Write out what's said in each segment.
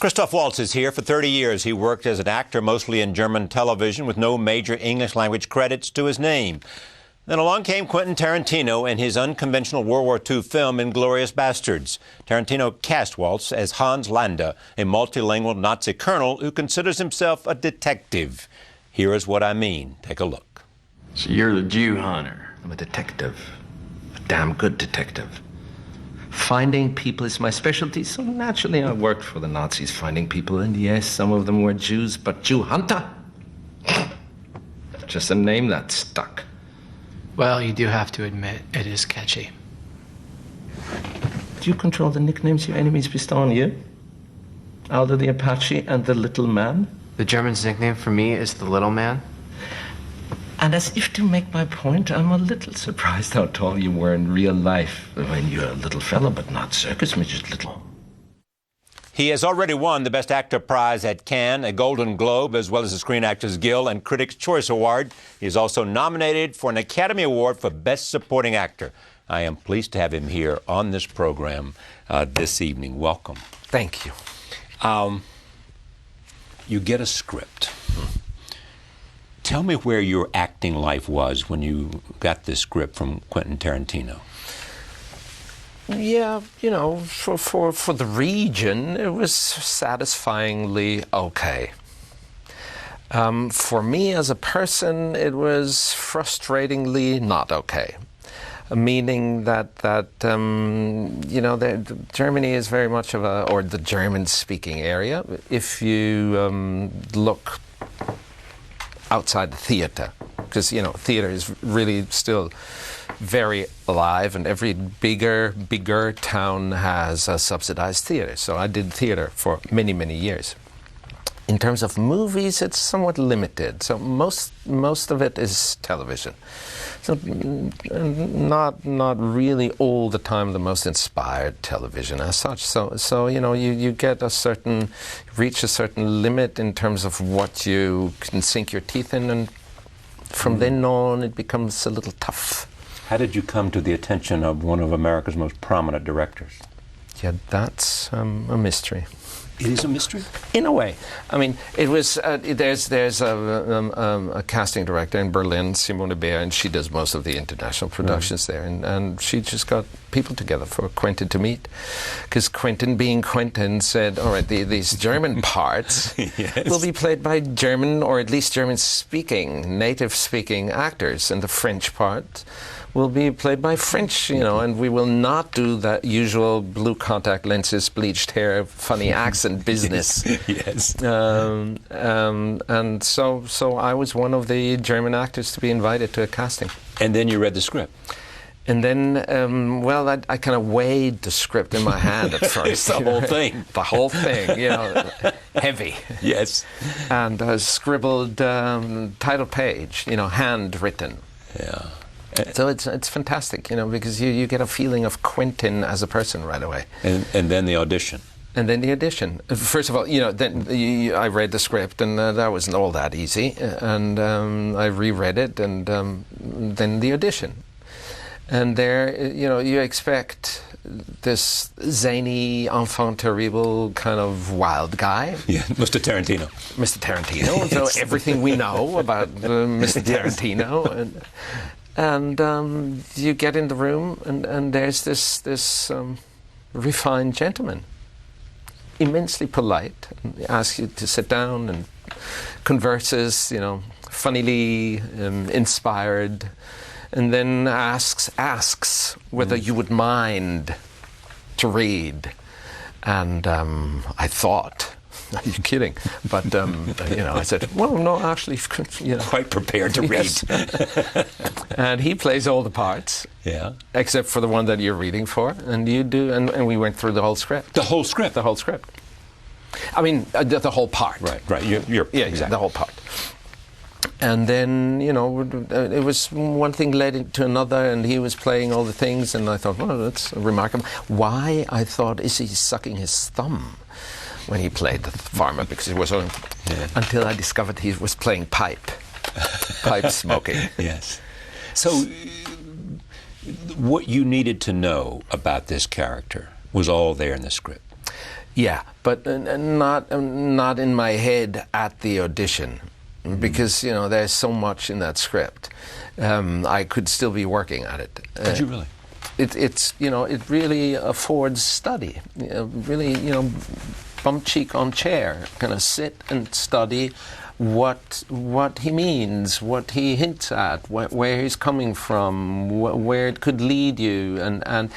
Christoph Waltz is here. For 30 years, he worked as an actor, mostly in German television, with no major English-language credits to his name. Then along came Quentin Tarantino and his unconventional World War II film, Inglorious Bastards. Tarantino cast Waltz as Hans Landa, a multilingual Nazi colonel who considers himself a detective. Here is what I mean. Take a look. So you're the Jew hunter. I'm a detective. A damn good detective. Finding people is my specialty, so naturally I worked for the Nazis finding people, and yes, some of them were Jews, but Jew hunter? Just a name that stuck. Well, you do have to admit, it is catchy. Do you control the nicknames your enemies bestow on you? Aldo the Apache and the Little Man? The German's nickname for me is the Little Man. And as if to make my point, I'm a little surprised how tall you were in real life. I mean, you're a little fellow, but not circus midget little. He has already won the Best Actor prize at Cannes, a Golden Globe, as well as the Screen Actors Guild and Critics' Choice Award. He is also nominated for an Academy Award for Best Supporting Actor. I am pleased to have him here on this program this evening. Welcome. Thank you. You get a script. Tell me where your acting life was when you got this script from Quentin Tarantino. Yeah, you know, for the region, it was satisfyingly okay. For me as a person, it was frustratingly not okay. Meaning that you know, Germany is very much of or the German-speaking area. If you look outside the theater, because, you know, theater is really still very alive, and every bigger town has a subsidized theater. So I did theater for many, many years. In terms of movies, it's somewhat limited. So most of it is television. So not really all the time the most inspired television as such. So you know, you get reach a certain limit in terms of what you can sink your teeth in, and from then on it becomes a little tough. How did you come to the attention of one of America's most prominent directors? Yeah, that's a mystery. It is a mystery? In a way. I mean, it was, there's a casting director in Berlin, Simone Beer, and she does most of the international productions there. And she just got people together for Quentin to meet. Because Quentin, being Quentin, said, all right, these German parts will be played by German, or at least German-speaking, native-speaking actors. And the French part will be played by French, you know, and we will not do that usual blue contact lenses, bleached hair, funny accent business. Yes. And so I was one of the German actors to be invited to a casting. And then you read the script. And then, well, I kind of weighed the script in my hand at first. The whole thing. The whole thing, you know, heavy. Yes. And scribbled title page, you know, handwritten. Yeah. So it's fantastic, you know, because you get a feeling of Quentin as a person right away. And then the audition. And then the audition. First of all, you know, then I read the script, and that wasn't all that easy. And I reread it, and then the audition. And there, you know, you expect this zany, enfant terrible kind of wild guy. Yeah, Mr. Tarantino. Mr. Tarantino. So everything we know about Mr. Tarantino. And you get in the room, and there's this refined gentleman, immensely polite, and he asks you to sit down and converses, you know, funnily inspired, and then asks whether you would mind to read. And I thought, are you kidding? But, you know, I said, well, no, actually, you know. Quite prepared to read. And he plays all the parts. Yeah. Except for the one that you're reading for. And you do, and we went through the whole script. The whole script? The whole script. I mean, the whole part. Right. You're yeah, exactly. The whole part. And then, you know, it was one thing led to another, and he was playing all the things, and I thought, well, that's remarkable. Why, I thought, is he sucking his thumb when he played the farmer? Because it was until I discovered he was playing pipe smoking. Yes. So what you needed to know about this character was all there in the script. Yeah, but not in my head at the audition, because there's so much in that script. I could still be working at it. Could you really? It really affords study. Really, bum cheek on chair, kind of sit and study what he means, what he hints at, where he's coming from, where it could lead you, and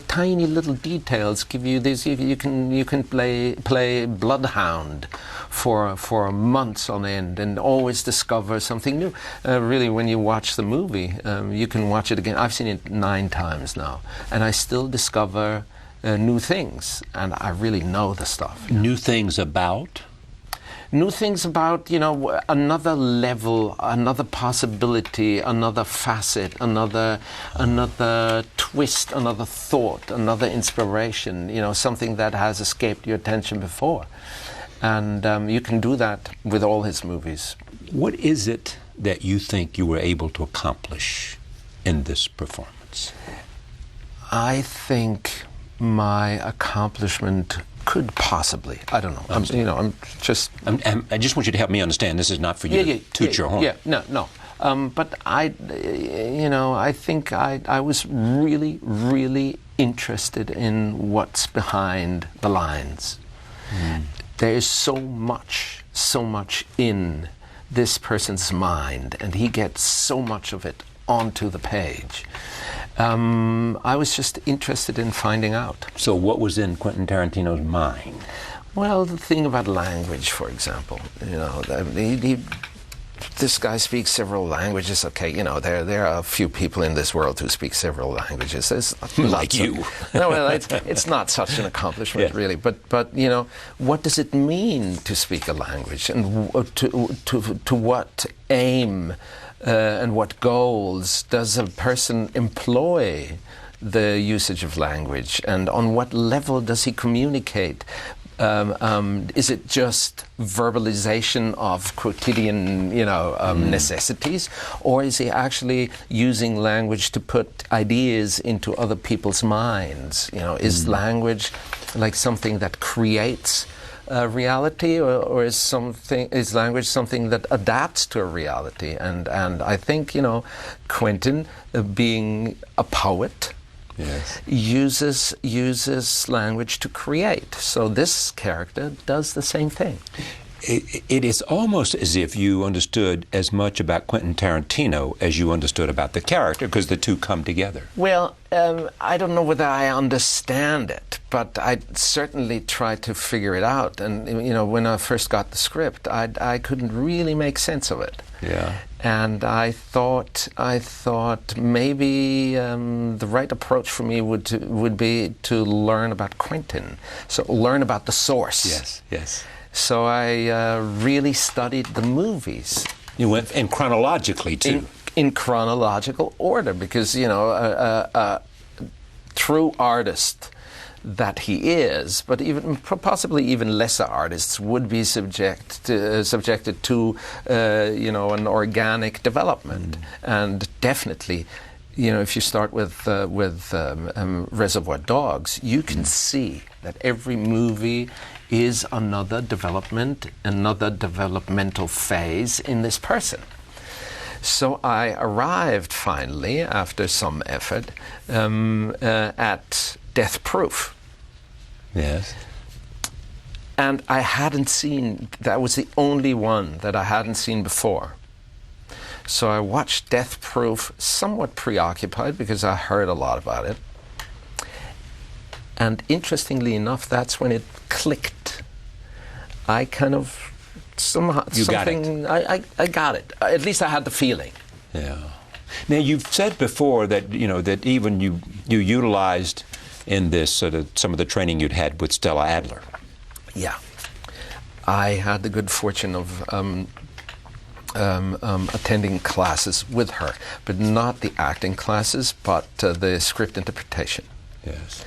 tiny little details give you this. You can play bloodhound for months on end and always discover something new. Really, when you watch the movie, you can watch it again. I've seen it 9 times now, and I still discover new things, and I really know the stuff. New things about? New things about, another level, another possibility, another facet, another twist, another thought, another inspiration, something that has escaped your attention before. And you can do that with all his movies. What is it that you think you were able to accomplish in this performance? I think my accomplishment could possibly, I don't know. I just want you to help me understand. This is not for you to toot your horn. Yeah, no. But I think I was really, really interested in what's behind the lines. There is so much in this person's mind, and he gets so much of it onto the page. I was just interested in finding out. So what was in Quentin Tarantino's mind? Well, the thing about language, for example. This guy speaks several languages. Okay, there are a few people in this world who speak several languages. There's like you. No, well, it's not such an accomplishment, really. But what does it mean to speak a language, and to what aim and what goals does a person employ the usage of language, and on what level does he communicate? Is it just verbalization of quotidian, necessities, or is he actually using language to put ideas into other people's minds? Is language like something that creates reality, or is language something that adapts to a reality? And I think Quentin, being a poet, yes, uses language to create. So this character does the same thing. It is almost as if you understood as much about Quentin Tarantino as you understood about the character, because the two come together. Well, I don't know whether I understand it, but I certainly try to figure it out. And when I first got the script, I couldn't really make sense of it. Yeah. And I thought maybe the right approach for me would be to learn about Quentin, so learn about the source. Yes. So I really studied the movies. You went in chronologically too. In chronological order, because a true artist that he is, but even possibly even lesser artists would be subjected to an organic development. And definitely, if you start with Reservoir Dogs, you can see that every movie is another developmental phase in this person. So I arrived finally, after some effort, at Death Proof. Yes. And I hadn't seen, that was the only one that I hadn't seen before. So I watched Death Proof somewhat preoccupied, because I heard a lot about it. And interestingly enough, that's when it clicked. I kind of somehow I got it. At least I had the feeling. Yeah. Now you've said before that that even you utilized in this some of the training you'd had with Stella Adler. Yeah, I had the good fortune of attending classes with her, but not the acting classes, but the script interpretation. Yes.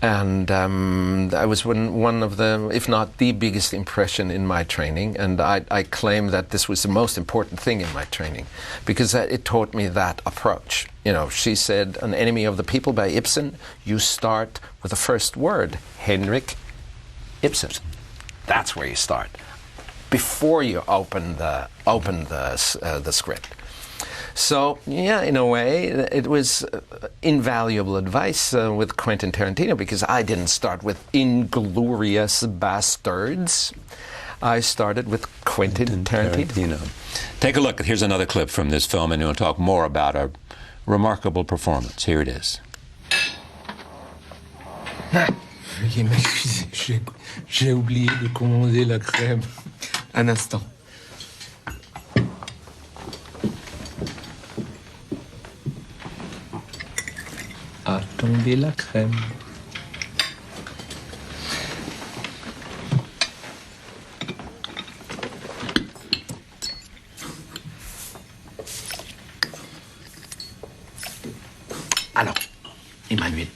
And I was one of the, if not the biggest impression in my training, and I claim that this was the most important thing in my training, because it taught me that approach. She said, An Enemy of the People by Ibsen, you start with the first word, Henrik Ibsen. That's where you start before you open the script. So, yeah, in a way, it was invaluable advice with Quentin Tarantino, because I didn't start with inglorious bastards. I started with Quentin Tarantino. Take a look. Here's another clip from this film, and we'll talk more about a remarkable performance. Here it is. Veuillez m'excuser, j'ai oublié de commander la crème. Un instant. Attendez la crème. Alors, Emmanuel.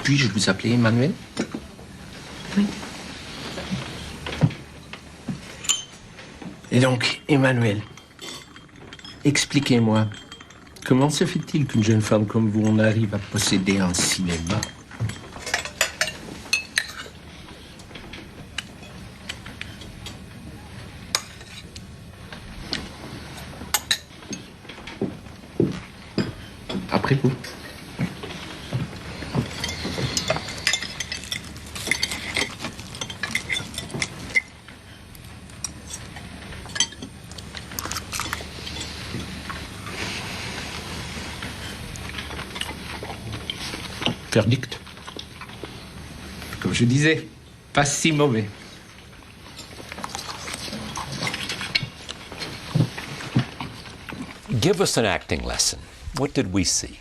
Puis-je vous appeler Emmanuel? Oui. Et donc, Emmanuel, expliquez-moi, comment se fait-il qu'une jeune femme comme vous en arrive à posséder un cinéma? Après vous. Verdict. Comme je disais, pas si mauvais. Give us an acting lesson. What did we see?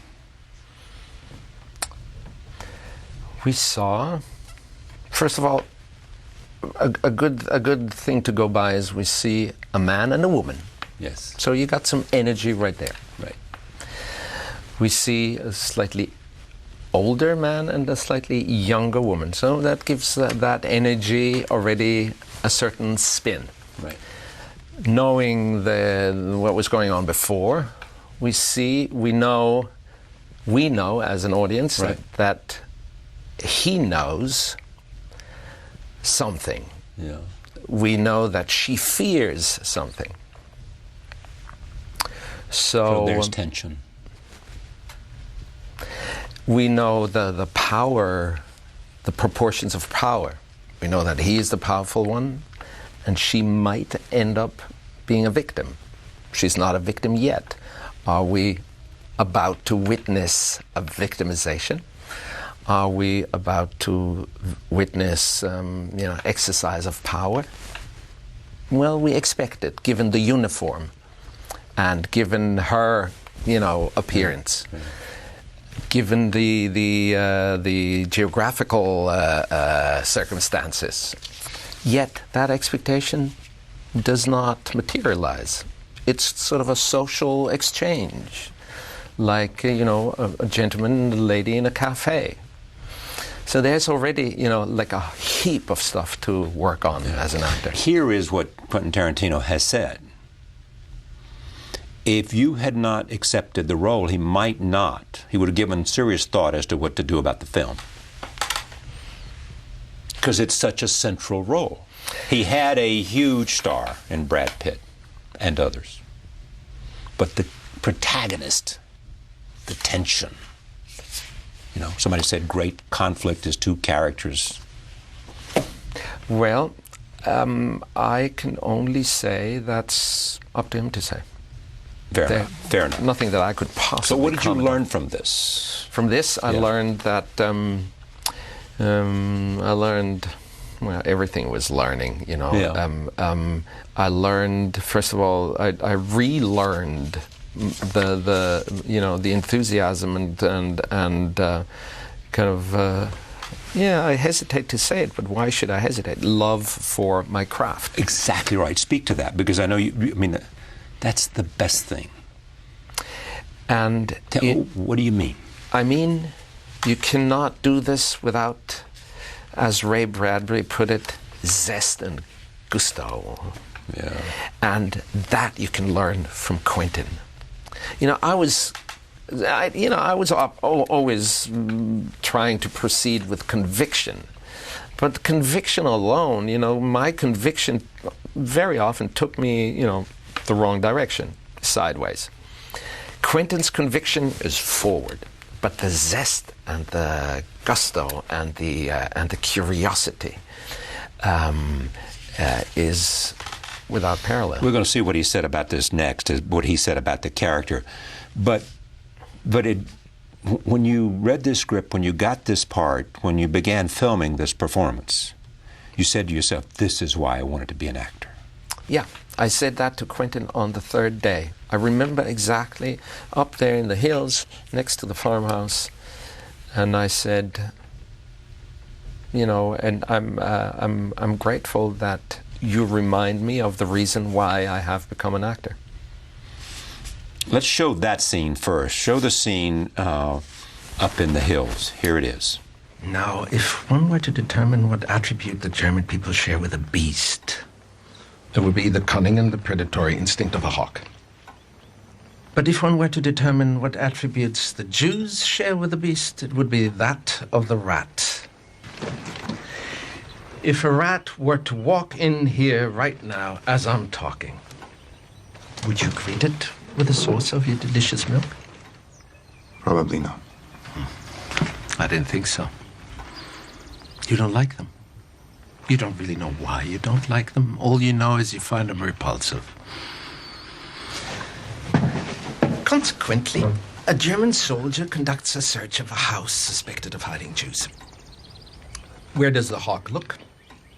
We saw, first of all, a good thing to go by is we see a man and a woman. Yes. So you got some energy right there. Right. We see a slightly older man and a slightly younger woman. So that gives that energy already a certain spin. Right. Knowing what was going on before, we know as an audience right. that he knows something. Yeah. We know that she fears something. So there's tension. We know the power, the proportions of power. We know that he is the powerful one, and she might end up being a victim. She's not a victim yet. Are we about to witness a victimization? Are we about to witness, exercise of power? Well, we expect it, given the uniform and given her, appearance. Yeah. Given the geographical circumstances. Yet that expectation does not materialize. It's sort of a social exchange, like, a gentleman and a lady in a cafe. So there's already, like a heap of stuff to work on as an actor. Here is what Quentin Tarantino has said. If you had not accepted the role, he would have given serious thought as to what to do about the film. Because it's such a central role. He had a huge star in Brad Pitt and others. But the protagonist, the tension, somebody said great conflict is two characters. Well, I can only say that's up to him to say. Fair enough. Nothing that I could possibly. So what did you comment learn on. from this? From this, I learned that everything was learning. I learned, first of all, I relearned the enthusiasm and I hesitate to say it, but why should I hesitate? Love for my craft. Exactly right. Speak to that, because I know that's the best thing. And what do you mean? I mean, you cannot do this without, as Ray Bradbury put it, zest and gusto. Yeah. And that you can learn from Quentin. I was always trying to proceed with conviction, But conviction alone, my conviction very often took me, the wrong direction, sideways. Quentin's conviction is forward, but the zest and the gusto and the curiosity is without parallel. We're going to see what he said about this next, what he said about the character. But when you read this script, when you got this part, when you began filming this performance, you said to yourself, this is why I wanted to be an actor. Yeah, I said that to Quentin on the third day. I remember exactly up there in the hills next to the farmhouse, and I said, and I'm grateful that you remind me of the reason why I have become an actor. Let's show that scene first. Show the scene up in the hills. Here it is. Now, if one were to determine what attribute the German people share with a beast, it would be the cunning and the predatory instinct of a hawk. But if one were to determine what attributes the Jews share with the beast, it would be that of the rat. If a rat were to walk in here right now as I'm talking, would you greet it with a source of your delicious milk? Probably not. I didn't think so. You don't like them. You don't really know why you don't like them. All you know is you find them repulsive. Consequently, a German soldier conducts a search of a house suspected of hiding Jews. Where does the hawk look?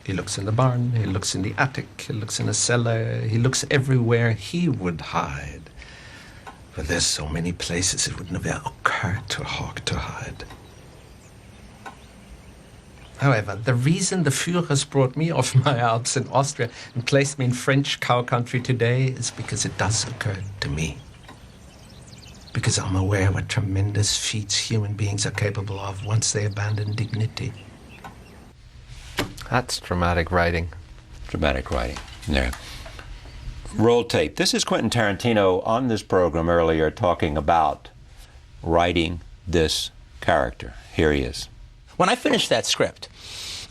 He looks in the barn, he looks in the attic, he looks in the cellar, he looks everywhere he would hide. But there's so many places it would never occur to a hawk to hide. However, the reason the Führers brought me off my Alps in Austria and placed me in French cow country today is because it does occur to me. Because I'm aware what tremendous feats human beings are capable of once they abandon dignity. That's dramatic writing. Dramatic writing. Yeah. Roll tape. This is Quentin Tarantino on this program earlier talking about writing this character. Here he is. When I finished that script,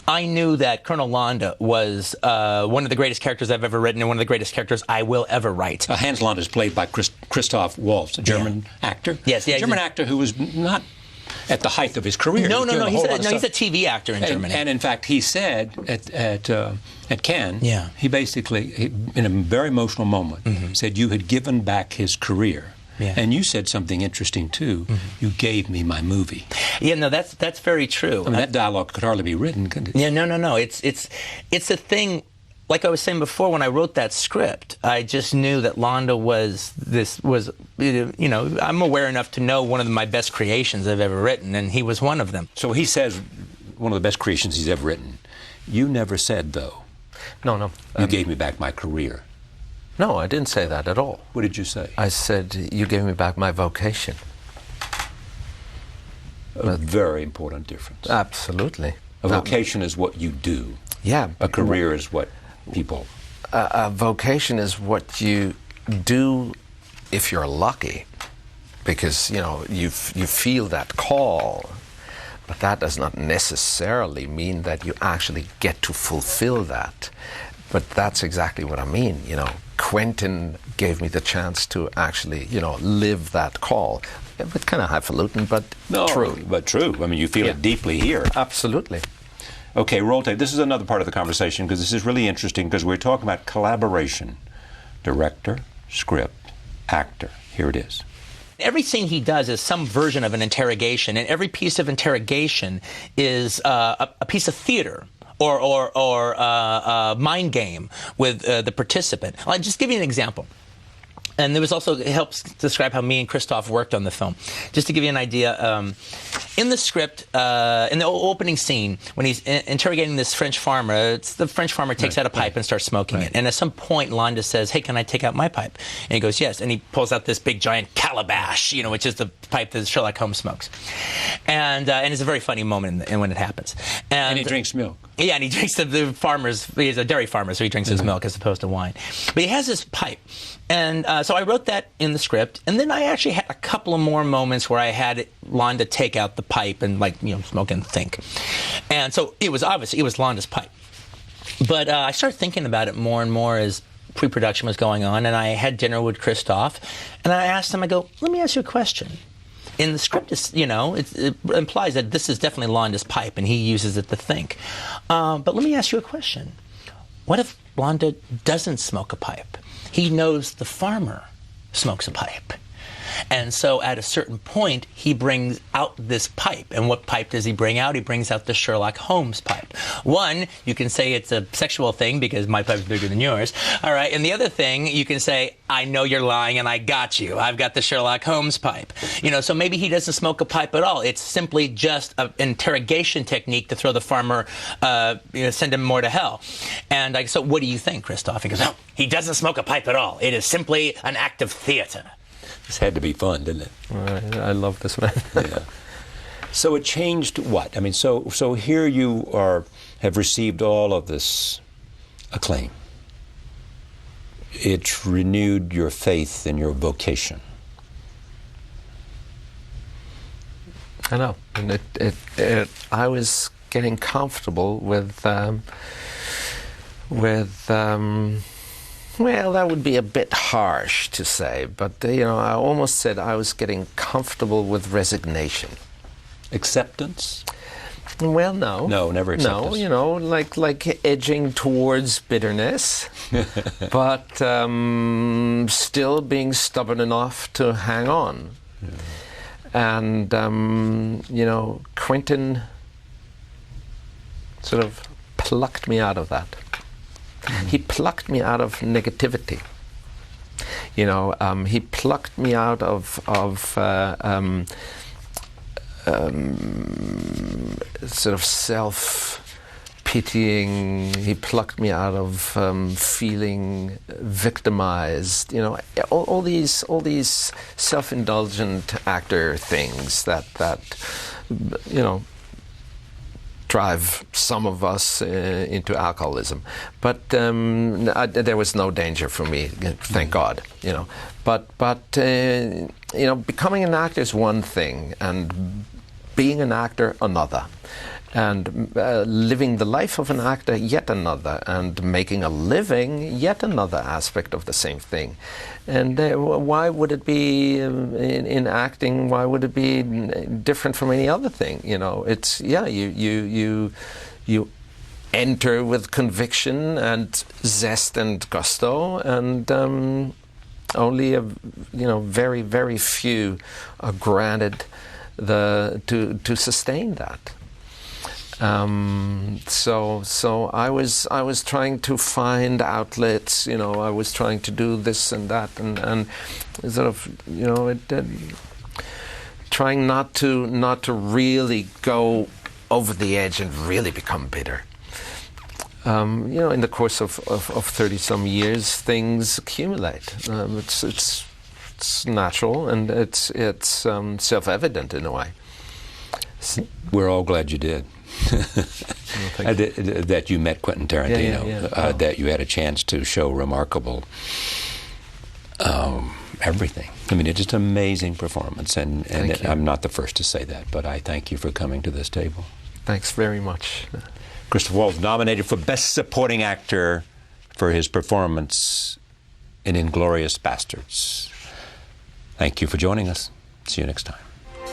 I knew that Colonel Landa was one of the greatest characters I've ever written and one of the greatest characters I will ever write. Hans Landa is played by Christoph Waltz, a German actor. Yes, yeah. A German actor who was not at the height of his career. No. He's a TV actor in Germany. And in fact, he said at Cannes, yeah, he basically, in a very emotional moment, said you had given back his career. Yeah. And you said something interesting, too. You gave me my movie. Yeah, no, that's very true. I mean, that dialogue could hardly be written, could it? Yeah, no. It's a thing, like I was saying before, when I wrote that script, I just knew that Landa was, I'm aware enough to know one of my best creations I've ever written, and he was one of them. So he says one of the best creations he's ever written. You never said, though. No. You gave me back my career. No, I didn't say that at all. What did you say? I said, you gave me back my vocation. A very important difference. Absolutely. A vocation is what you do. Yeah. A career is what people... A vocation is what you do if you're lucky, because, you feel that call. But that does not necessarily mean that you actually get to fulfill that. But that's exactly what I mean, Quentin gave me the chance to actually, live that call. It's kind of highfalutin, but true. But true. I mean, you feel it deeply here. Absolutely. Okay, roll tape. This is another part of the conversation because this is really interesting because we're talking about collaboration. Director, script, actor. Here it is. Every scene he does is some version of an interrogation, and every piece of interrogation is a piece of theater. Or a mind game with the participant. I'll just give you an example. And there was also, it helps describe how me and Christoph worked on the film. Just to give you an idea, in the script, in the opening scene, when he's interrogating this French farmer, the French farmer takes out a pipe and starts smoking it. And at some point, Landa says, hey, can I take out my pipe? And he goes, yes. And he pulls out this big giant calabash, which is the pipe that Sherlock Holmes smokes. And it's a very funny moment when it happens. And he drinks milk. Yeah, and he drinks he's a dairy farmer, so he drinks his milk as opposed to wine. But he has this pipe. And So I wrote that in the script, and then I actually had a couple of more moments where I had Londa take out the pipe and, like, you know, smoke and think. And so it was Londa's pipe. But I started thinking about it more and more as pre-production was going on, and I had dinner with Christoph, and I asked him, I go, let me ask you a question. In the script, you know, it implies that this is definitely Londa's pipe, and he uses it to think. But let me ask you a question. What if Londa doesn't smoke a pipe? He knows the farmer smokes a pipe. And so at a certain point, he brings out this pipe. And what pipe does he bring out? He brings out the Sherlock Holmes pipe. One, you can say it's a sexual thing because my pipe's bigger than yours. All right. And the other thing, you can say, I know you're lying and I got you. I've got the Sherlock Holmes pipe. You know, so maybe he doesn't smoke a pipe at all. It's simply just an interrogation technique to throw the farmer, you know, send him more to hell. And I so what do you think, Christoph? He goes, no, he doesn't smoke a pipe at all. It is simply an act of theater. This had to be fun, didn't it? I love this man. Yeah. So it changed what? I mean, so here you have received all of this acclaim. It renewed your faith in your vocation. I know, and I was getting comfortable with. Well, that would be a bit harsh to say, but you know, I almost said I was getting comfortable with resignation. Acceptance? Well, no. No, never acceptance. No, you know, like edging towards bitterness, but still being stubborn enough to hang on. Yeah. And, you know, Quentin sort of plucked me out of that. He plucked me out of negativity. You know, he plucked me out of sort of self-pitying. He plucked me out of feeling victimized. You know, all these self-indulgent actor things that you know, drive some of us into alcoholism, but there was no danger for me, thank God. You know, but you know, becoming an actor is one thing, and being an actor another, and living the life of an actor yet another, and making a living yet another aspect of the same thing. And why would it be in acting? Why would it be different from any other thing? You know, it's you enter with conviction and zest and gusto, and only very, very few are granted to sustain that. So I was trying to find outlets. You know, I was trying to do this and that, and sort of, you know, trying not to really go over the edge and really become bitter. You know, in the course of 30-some years, things accumulate. It's natural, and it's self-evident in a way. We're all glad you did. That you met Quentin Tarantino, that you had a chance to show remarkable everything. I mean, it's just an amazing performance, and I'm not the first to say that, but I thank you for coming to this table. Thanks very much. Christoph Waltz, nominated for Best Supporting Actor for his performance in Inglorious Bastards. Thank you for joining us. See you next time.